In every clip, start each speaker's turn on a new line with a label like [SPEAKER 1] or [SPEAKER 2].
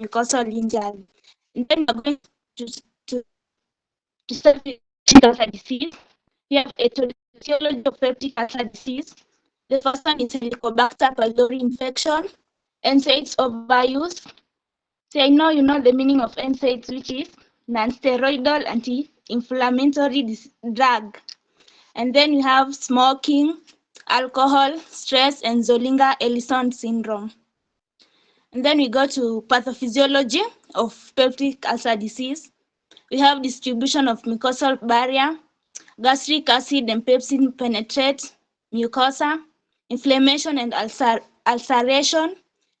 [SPEAKER 1] mucosal injury. And then we're going to start with peptic ulcer disease. We have etiology of peptic ulcer disease. The first one is Helicobacter pylori infection, NSAIDs overuse. So I know you know the meaning of NSAIDs, which is non-steroidal anti-inflammatory drug. And then you have smoking, alcohol, stress, and Zollinger-Ellison syndrome. And then we go to pathophysiology of peptic ulcer disease. We have distribution of mucosal barrier, gastric acid and pepsin penetrate mucosa, inflammation and ulceration,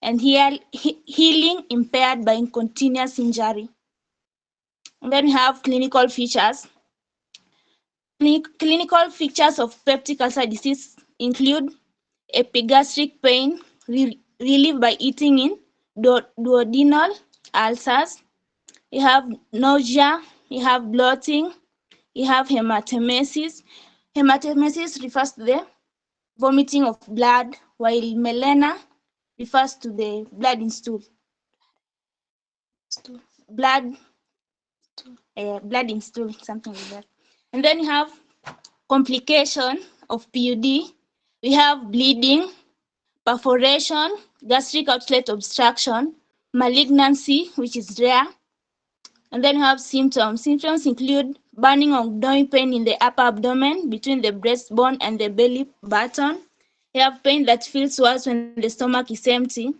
[SPEAKER 1] and healing impaired by continuous injury. And then we have clinical features. Clinical features of peptic ulcer disease include epigastric pain relieved by eating in duodenal ulcers. You have nausea, you have bloating, you have hematemesis. Hematemesis refers to the vomiting of blood, while melena refers to the blood in stool. Blood in stool, something like that. And then you have complication of PUD. We have bleeding, perforation, gastric outlet obstruction, malignancy, which is rare. And then you have symptoms. Symptoms include burning or gnawing pain in the upper abdomen between the breastbone and the belly button. You have pain that feels worse when the stomach is empty.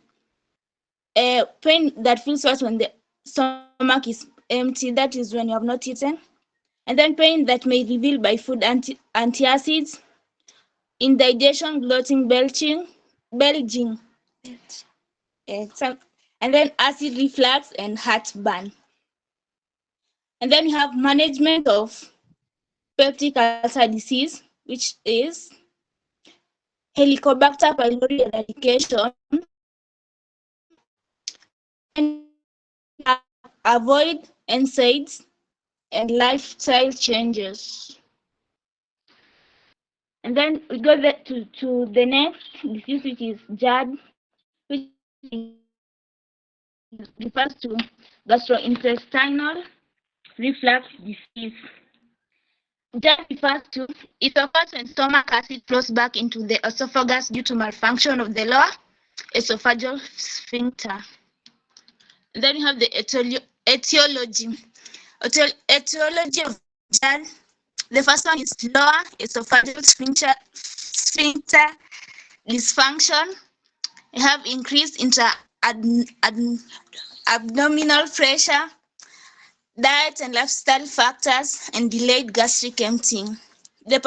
[SPEAKER 1] Pain that feels worse when the stomach is empty, that is when you have not eaten. And then pain that may reveal by food antacids, indigestion, bloating, belching. And then acid reflux and heartburn. And then you have management of peptic ulcer disease, which is Helicobacter pylori eradication, and avoid NSAIDs and lifestyle changes. And then we go to the next disease, which is GERD, which refers to gastrointestinal reflux disease. GERD refers to it occurs when stomach acid flows back into the esophagus due to malfunction of the lower esophageal sphincter. And then you have the etiology of GERD. The first one is lower esophageal sphincter dysfunction. You have increased abdominal pressure, diet and lifestyle factors, and delayed gastric emptying. The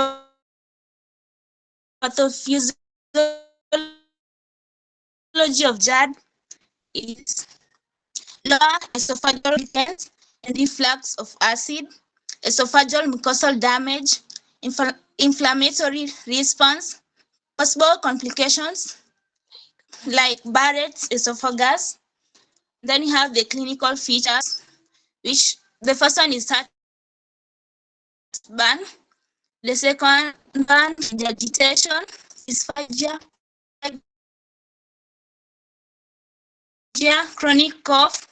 [SPEAKER 1] pathophysiology of GERD is lower esophageal retention and reflux of acid, esophageal mucosal damage, inflammatory response, possible complications like Barrett's esophagus. Then you have the clinical features, which the first one is heartburn, the second one agitation, dysphagia, chronic cough,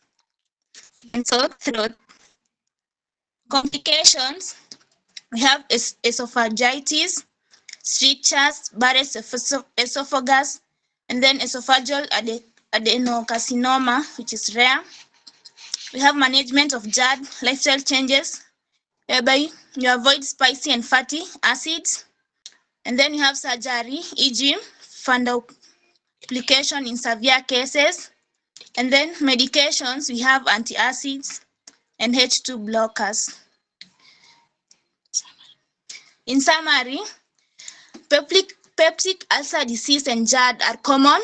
[SPEAKER 1] and sore throat. Complications, we have esophagitis, strictures, Barrett's esophagus, and then esophageal adenocarcinoma, which is rare. We have management of GERD, lifestyle changes, whereby you avoid spicy and fatty acids. And then you have surgery, e.g., fundoplication in severe cases. And then medications, we have antacids and H2 blockers. In summary, peptic ulcer disease and GERD are common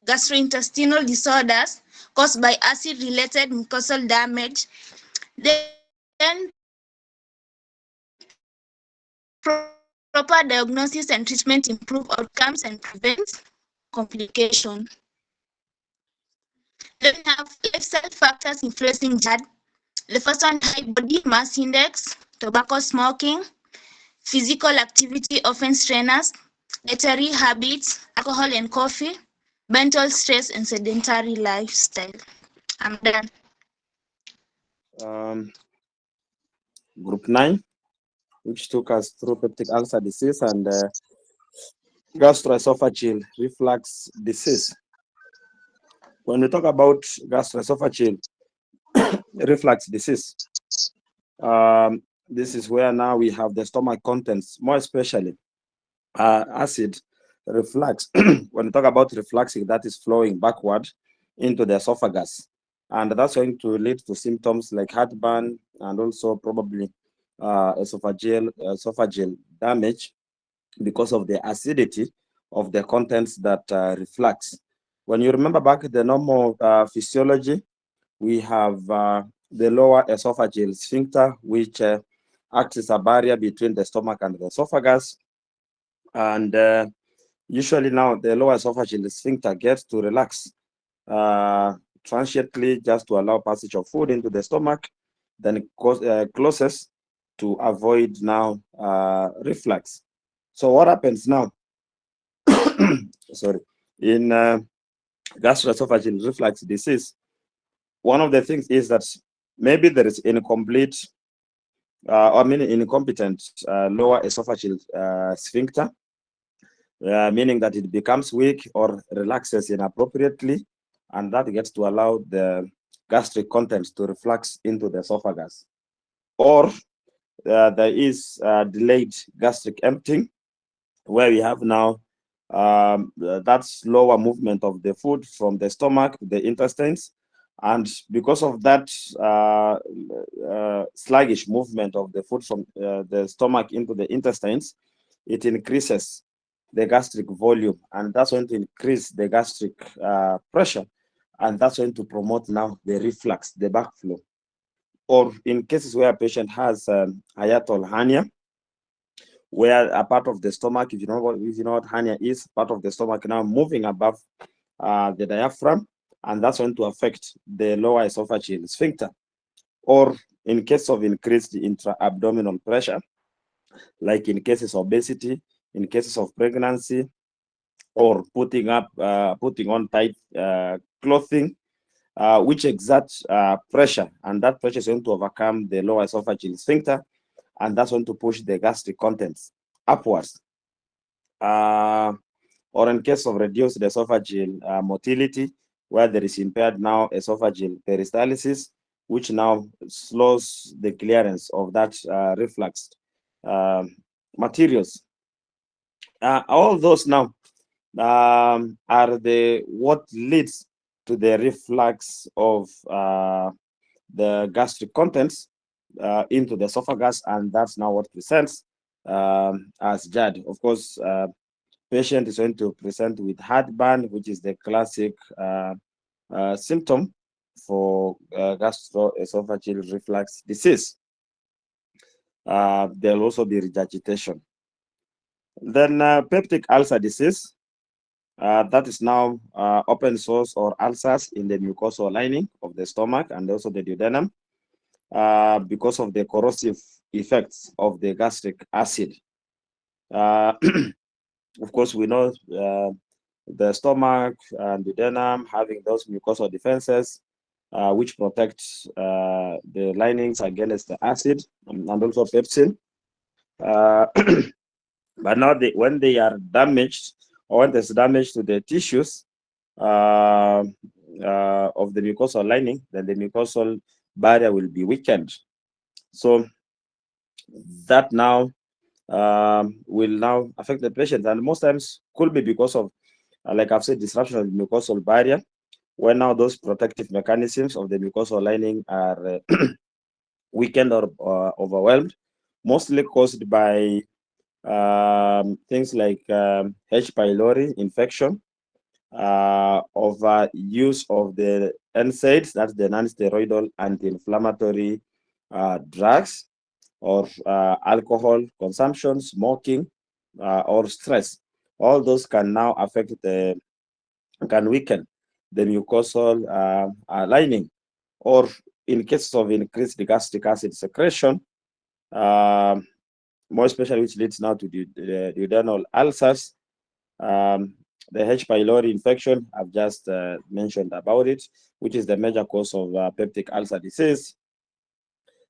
[SPEAKER 1] gastrointestinal disorders caused by acid-related mucosal damage. Then proper diagnosis and treatment improve outcomes and prevent complication. Then we have lifestyle factors influencing GERD. The first one, high body mass index, tobacco smoking, physical activity often strenuous, dietary habits, alcohol and coffee, mental stress, and sedentary lifestyle. I'm done.
[SPEAKER 2] Group 9, which took us through peptic ulcer disease and gastroesophageal reflux disease. When we talk about gastroesophageal reflux disease, this is where now we have the stomach contents, more especially acid reflux. When we talk about refluxing, that is flowing backward into the esophagus. And that's going to lead to symptoms like heartburn and also probably esophageal damage because of the acidity of the contents that reflux. When you remember back the normal physiology, we have the lower esophageal sphincter, which acts as a barrier between the stomach and the esophagus. And usually now the lower esophageal sphincter gets to relax transiently just to allow passage of food into the stomach, then it closes to avoid now reflux. So what happens now? Sorry, in gastroesophageal reflux disease, one of the things is that maybe there is incomplete incompetent lower esophageal sphincter, meaning that it becomes weak or relaxes inappropriately, and that gets to allow the gastric contents to reflux into the esophagus. Or there is delayed gastric emptying, where we have now that slower movement of the food from the stomach to the intestines. And because of that sluggish movement of the food from the stomach into the intestines, it increases the gastric volume, and that's going to increase the gastric pressure, and that's going to promote now the reflux, the backflow. Or in cases where a patient has hiatal hernia, where a part of the stomach, if you know what hernia is, part of the stomach now moving above the diaphragm, and that's going to affect the lower esophageal sphincter. Or in case of increased intra-abdominal pressure, like in cases of obesity, in cases of pregnancy, or putting on tight clothing, which exerts pressure, and that pressure is going to overcome the lower esophageal sphincter, and that's going to push the gastric contents upwards. Or in case of reduced esophageal motility, where there is impaired now esophageal peristalsis, which now slows the clearance of that reflux materials. All those now are what leads to the reflux of the gastric contents into the esophagus, and that's now what presents as GERD. Of course, patient is going to present with heartburn, which is the classic symptom for gastroesophageal reflux disease. There'll also be regurgitation. Then peptic ulcer disease, that is now open sores or ulcers in the mucosal lining of the stomach and also the duodenum because of the corrosive effects of the gastric acid. Of course, we know the stomach and duodenum having those mucosal defenses which protect the linings against the acid and also pepsin. But now when they are damaged, or when there's damage to the tissues of the mucosal lining, then the mucosal barrier will be weakened. So that now will now affect the patient, and most times could be because of, like I've said, disruption of the mucosal barrier, when now those protective mechanisms of the mucosal lining are weakened or overwhelmed, mostly caused by things like H. pylori infection, use of the NSAIDs, that's the non-steroidal anti-inflammatory drugs, or alcohol consumption, smoking, or stress. All those can now can weaken the mucosal lining. Or in cases of increased gastric acid secretion, more especially which leads now to the duodenal ulcers, The H. pylori infection, I've just mentioned about it, which is the major cause of peptic ulcer disease.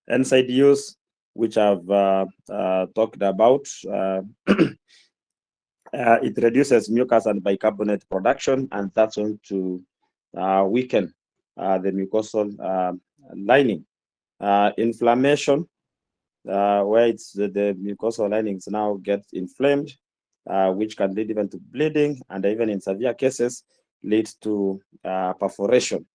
[SPEAKER 2] NSAID use, which I've talked about. It reduces mucus and bicarbonate production, and that's going to weaken the mucosal lining. Inflammation, where it's the mucosal linings now get inflamed, which can lead even to bleeding, and even in severe cases, lead to perforation